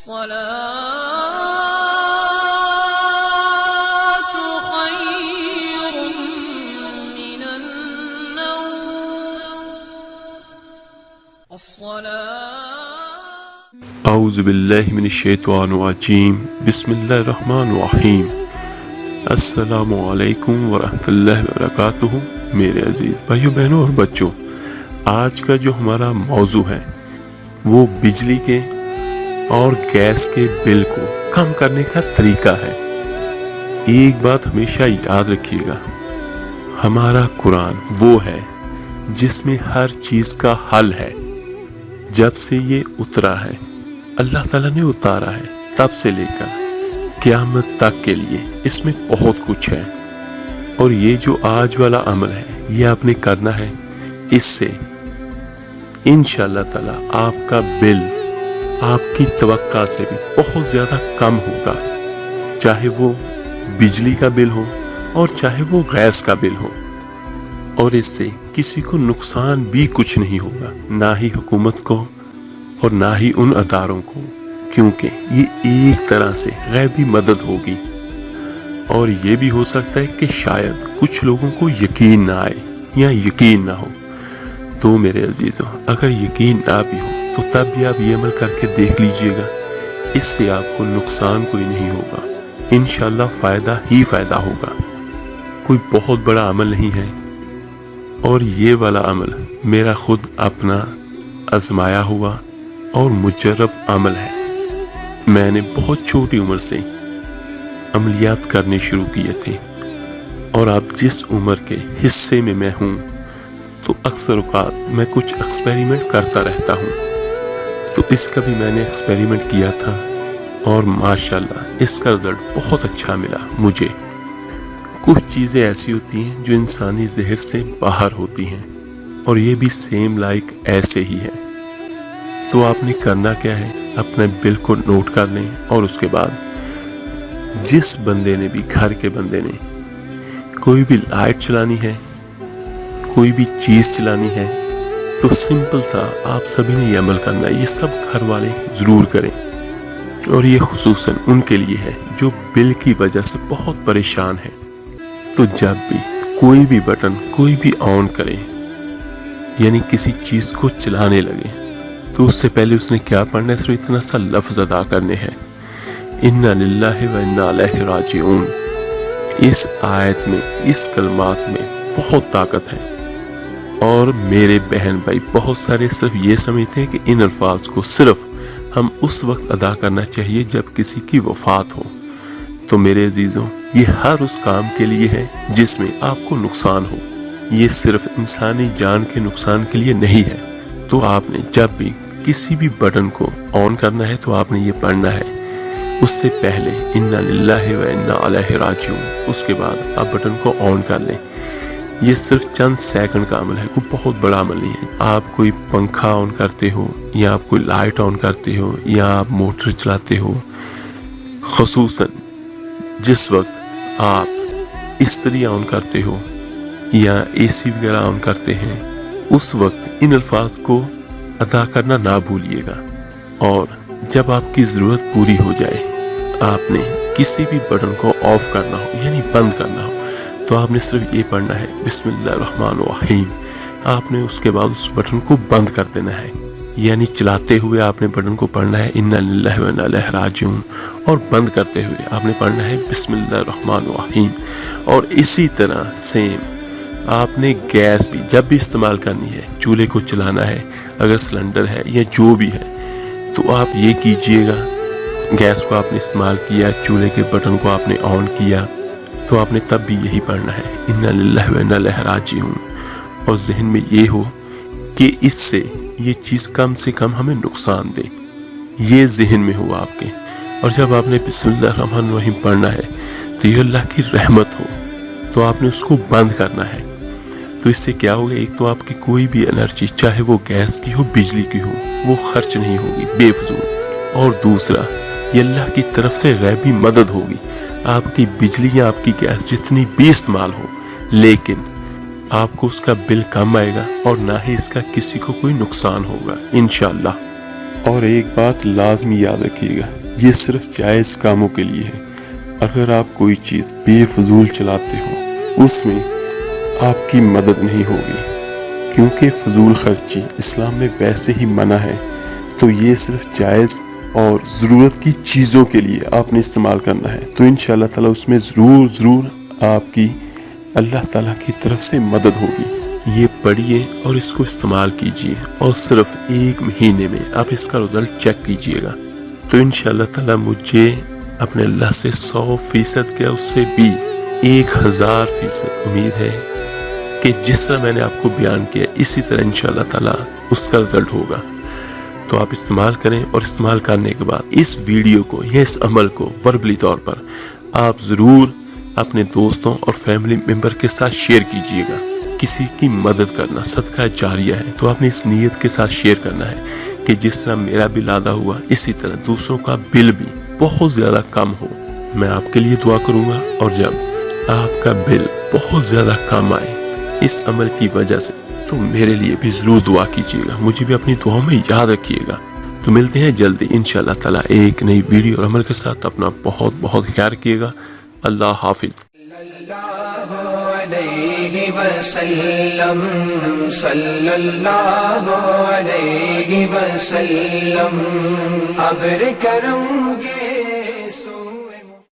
اعوذ باللہ من الشیطان الرجیم بسم اللہ الرحمن الرحیم السلام علیکم ورحمۃ اللہ وبرکاتہ۔ میرے عزیز بھائیوں بہنوں اور بچوں، آج کا جو ہمارا موضوع ہے وہ بجلی کے اور گیس کے بل کو کم کرنے کا طریقہ ہے۔ ایک بات ہمیشہ یاد رکھیے گا، ہمارا قرآن وہ ہے جس میں ہر چیز کا حل ہے۔ جب سے یہ اترا ہے، اللہ تعالیٰ نے اتارا ہے، تب سے لے کر قیامت تک کے لیے اس میں بہت کچھ ہے۔ اور یہ جو آج والا عمل ہے یہ آپ نے کرنا ہے، اس سے انشاءاللہ تعالیٰ آپ کا بل آپ کی توقع سے بھی بہت زیادہ کم ہوگا، چاہے وہ بجلی کا بل ہو اور چاہے وہ گیس کا بل ہو۔ اور اس سے کسی کو نقصان بھی کچھ نہیں ہوگا، نہ ہی حکومت کو اور نہ ہی ان اداروں کو، کیونکہ یہ ایک طرح سے غیبی مدد ہوگی۔ اور یہ بھی ہو سکتا ہے کہ شاید کچھ لوگوں کو یقین نہ آئے یا یقین نہ ہو، تو میرے عزیزوں اگر یقین نہ بھی ہو تو تب بھی آپ یہ عمل کر کے دیکھ لیجئے گا، اس سے آپ کو نقصان کوئی نہیں ہوگا، انشاءاللہ فائدہ ہی فائدہ ہوگا۔ کوئی بہت بڑا عمل نہیں ہے، اور یہ والا عمل میرا خود اپنا آزمایا ہوا اور مجرب عمل ہے۔ میں نے بہت چھوٹی عمر سے عملیات کرنے شروع کیے تھے، اور اب جس عمر کے حصے میں میں ہوں تو اکثر اوقات میں کچھ ایکسپیریمنٹ کرتا رہتا ہوں۔ تو اس کا بھی میں نے ایکسپیریمنٹ کیا تھا، اور ماشاءاللہ اس کا رزلٹ بہت اچھا ملا مجھے۔ کچھ چیزیں ایسی ہوتی ہیں جو انسانی ذہن سے باہر ہوتی ہیں، اور یہ بھی سیم لائک ایسے ہی ہے۔ تو آپ نے کرنا کیا ہے، اپنے بل کو نوٹ کر لیں، اور اس کے بعد جس بندے نے بھی، گھر کے بندے نے کوئی بھی لائٹ چلانی ہے، کوئی بھی چیز چلانی ہے، تو سمپل سا آپ سبھی نے یہ عمل کرنا ہے۔ یہ سب گھر والے ضرور کریں، اور یہ خصوصاً ان کے لیے ہے جو بل کی وجہ سے بہت پریشان ہیں۔ تو جب بھی کوئی بھی بٹن کوئی بھی آن کرے، یعنی کسی چیز کو چلانے لگے، تو اس سے پہلے اس نے کیا پڑھنا ہے، صرف اتنا سا لفظ ادا کرنے ہیں، انا للہ و انا الیہ راجعون۔ اس آیت میں، اس کلمات میں بہت طاقت ہے، اور میرے بہن بھائی بہت سارے صرف یہ سمجھتے ہیں کہ ان الفاظ کو صرف ہم اس وقت ادا کرنا چاہیے جب کسی کی وفات ہو۔ تو میرے عزیزوں، یہ ہر اس کام کے لیے ہے جس میں آپ کو نقصان ہو، یہ صرف انسانی جان کے نقصان کے لیے نہیں ہے۔ تو آپ نے جب بھی کسی بھی بٹن کو آن کرنا ہے تو آپ نے یہ پڑھنا ہے، اس سے پہلے انا للہ و انا الیہ راجعون، اس کے بعد آپ بٹن کو آن کر لیں۔ یہ صرف چند سیکنڈ کا عمل ہے، کوئی بہت بڑا عمل نہیں ہے۔ آپ کوئی پنکھا آن کرتے ہو، یا آپ کوئی لائٹ آن کرتے ہو، یا آپ موٹر چلاتے ہو، خصوصاً جس وقت آپ استری آن کرتے ہو یا اے سی وغیرہ آن کرتے ہیں، اس وقت ان الفاظ کو ادا کرنا نہ بھولیے گا۔ اور جب آپ کی ضرورت پوری ہو جائے، آپ نے کسی بھی بٹن کو آف کرنا ہو یعنی بند کرنا ہو، تو آپ نے صرف یہ پڑھنا ہے بسم اللہ الرحمن الرحیم۔ آپ نے اس کے بعد اس بٹن کو بند کر دینا ہے، یعنی چلاتے ہوئے آپ نے بٹن کو پڑھنا ہے انا للہ و انا الیہ راجعون، اور بند کرتے ہوئے آپ نے پڑھنا ہے بسم اللہ الرحمن الرحیم۔ اور اسی طرح سیم آپ نے گیس بھی جب بھی استعمال کرنی ہے، چولہے کو چلانا ہے، اگر سلنڈر ہے یا جو بھی ہے، تو آپ یہ کیجئے گا، گیس کو آپ نے استعمال کیا، چولہے کے بٹن کو آپ نے آن کیا، تو آپ نے تب بھی یہی پڑھنا ہے انا للہ و انا الیہ راجعون۔ اور ذہن میں یہ ہو کہ اس سے یہ چیز کم سے کم ہمیں نقصان دے، یہ ذہن میں ہو آپ کے۔ اور جب آپ نے بسم اللہ الرحمن الرحیم پڑھنا ہے تو یہ اللہ کی رحمت ہو، تو آپ نے اس کو بند کرنا ہے۔ تو اس سے کیا ہوگا، ایک تو آپ کی کوئی بھی انرجی، چاہے وہ گیس کی ہو بجلی کی ہو، وہ خرچ نہیں ہوگی بے فضول۔ اور دوسرا، یہ اللہ کی طرف سے غیبی مدد ہوگی۔ آپ کی بجلی یا آپ کی گیس جتنی بھی استعمال ہو، لیکن آپ کو اس کا بل کم آئے گا، اور نہ ہی اس کا کسی کو کوئی نقصان ہوگا انشاءاللہ۔ اور ایک بات لازمی یاد رکھیے گا، یہ صرف جائز کاموں کے لیے ہے۔ اگر آپ کوئی چیز بے فضول چلاتے ہو اس میں آپ کی مدد نہیں ہوگی، کیونکہ فضول خرچی اسلام میں ویسے ہی منع ہے۔ تو یہ صرف جائز اور ضرورت کی چیزوں کے لیے آپ نے استعمال کرنا ہے، تو انشاءاللہ تعالیٰ اس میں ضرور آپ کی اللہ تعالیٰ کی طرف سے مدد ہوگی۔ یہ پڑھیے اور اس کو استعمال کیجیے، اور صرف 1 مہینے میں آپ اس کا رزلٹ چیک کیجیے گا۔ تو انشاءاللہ تعالیٰ مجھے اپنے اللہ سے 100% کیا، اس سے بھی 1000% امید ہے کہ جس طرح میں نے آپ کو بیان کیا اسی طرح انشاءاللہ تعالیٰ اس کا رزلٹ ہوگا۔ تو آپ استعمال کریں، اور استعمال کرنے کے بعد اس ویڈیو کو یا اس عمل کو وربلی طور پر آپ ضرور اپنے دوستوں اور فیملی ممبر کے ساتھ شیئر کیجیے گا۔ کسی کی مدد کرنا صدقہ جاریہ ہے، تو آپ نے اس نیت کے ساتھ شیئر کرنا ہے کہ جس طرح میرا بل ادا ہوا اسی طرح دوسروں کا بل بھی بہت زیادہ کم ہو۔ میں آپ کے لیے دعا کروں گا، اور جب آپ کا بل بہت زیادہ کم آئے اس عمل کی وجہ سے، تو میرے لیے بھی ضرور دعا کیجیے گا، مجھے بھی اپنی دعاؤں میں یاد رکھیے گا۔ تو ملتے ہیں جلدی انشاءاللہ تعالیٰ ایک نئی ویڈیو اور عمل کے ساتھ۔ اپنا بہت بہت خیال رکھیے گا۔ اللہ حافظ۔ صلی اللہ علیہ وسلم ابر کرم